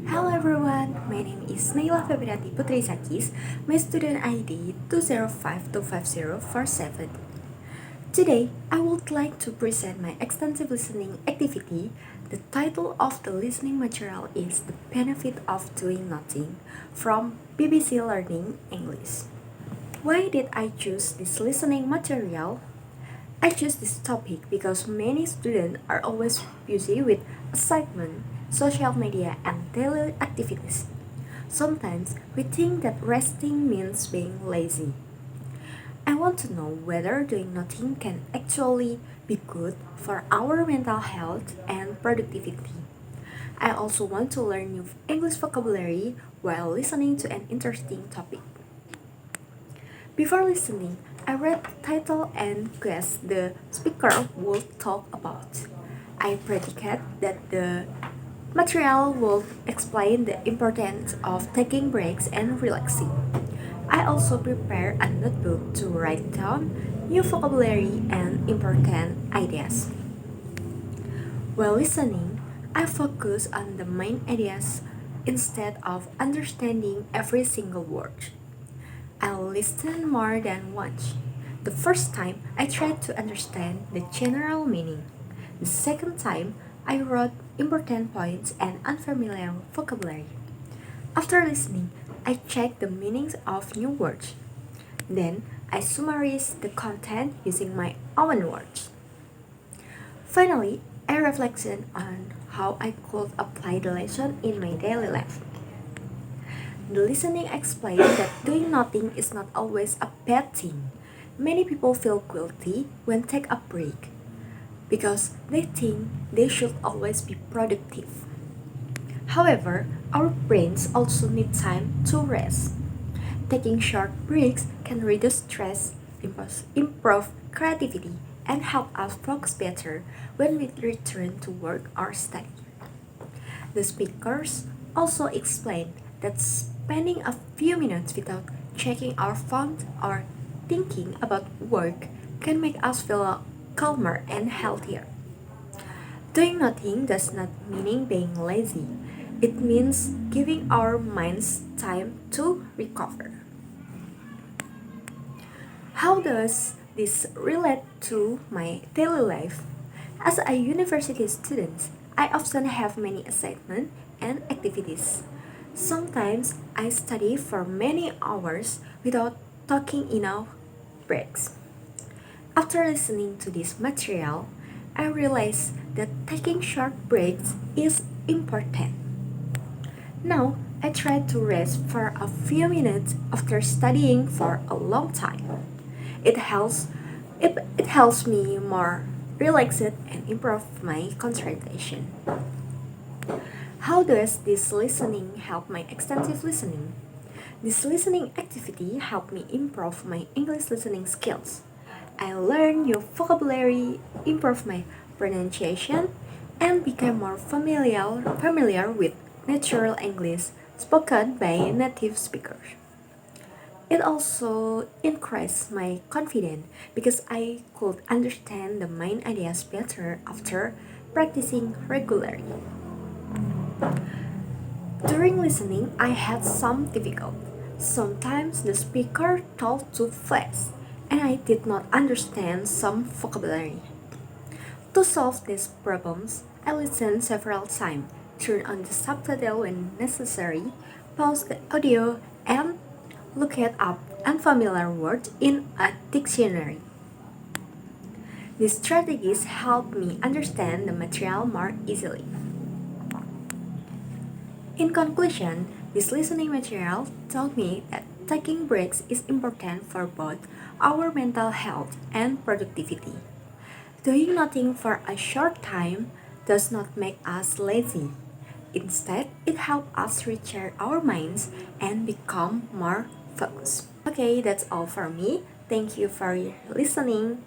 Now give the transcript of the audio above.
Hello everyone, my name is Naila Febriati Putri Sakis, my student ID 205250447. Today, I would like to present my extensive listening activity. The title of the listening material is The Benefit of Doing Nothing from BBC Learning English. Why did I choose this listening material? I choose this topic because many students are always busy with assignment, social media, and daily activities. Sometimes we think that resting means being lazy. I want to know whether doing nothing can actually be good for our mental health and productivity. I also want to learn new English vocabulary while listening to an interesting topic. Before listening, I read the title and guessed the speaker would talk about. I predicted that the material would explain the importance of taking breaks and relaxing. I also prepared a notebook to write down new vocabulary and important ideas. While listening, I focus on the main ideas instead of understanding every single word. I'll listen more than once. The first time, I tried to understand the general meaning. The second time, I wrote important points and unfamiliar vocabulary. After listening, I checked the meanings of new words. Then, I summarized the content using my own words. Finally, I reflected on how I could apply the lesson in my daily life. The listening explained that doing nothing is not always a bad thing. Many people feel guilty when take a break because they think they should always be productive. However, our brains also need time to rest. Taking short breaks can reduce stress, improve creativity, and help us focus better when we return to work or study. The speakers also explained that spending a few minutes without checking our phone or thinking about work can make us feel calmer and healthier. Doing nothing does not mean being lazy. It means giving our minds time to recover. How does this relate to my daily life? As a university student, I often have many assignments and activities. Sometimes I study for many hours without taking enough breaks. After listening to this material, I realized that taking short breaks is important. Now, I try to rest for a few minutes after studying for a long time. It helps it helps me more relaxed and improve my concentration. How does this listening help my extensive listening? This listening activity helped me improve my English listening skills. I learned new vocabulary, improved my pronunciation, and became more familiar with natural English spoken by native speakers. It also increased my confidence because I could understand the main ideas better after practicing regularly. During listening, I had some difficulty. Sometimes the speaker talked too fast, and I did not understand some vocabulary. To solve these problems, I listened several times, turned on the subtitle when necessary, paused the audio, and looked up unfamiliar words in a dictionary. These strategies help me understand the material more easily. In conclusion, this listening material taught me that taking breaks is important for both our mental health and productivity. Doing nothing for a short time does not make us lazy. Instead, it helps us recharge our minds and become more focused. Okay, that's all for me. Thank you for listening.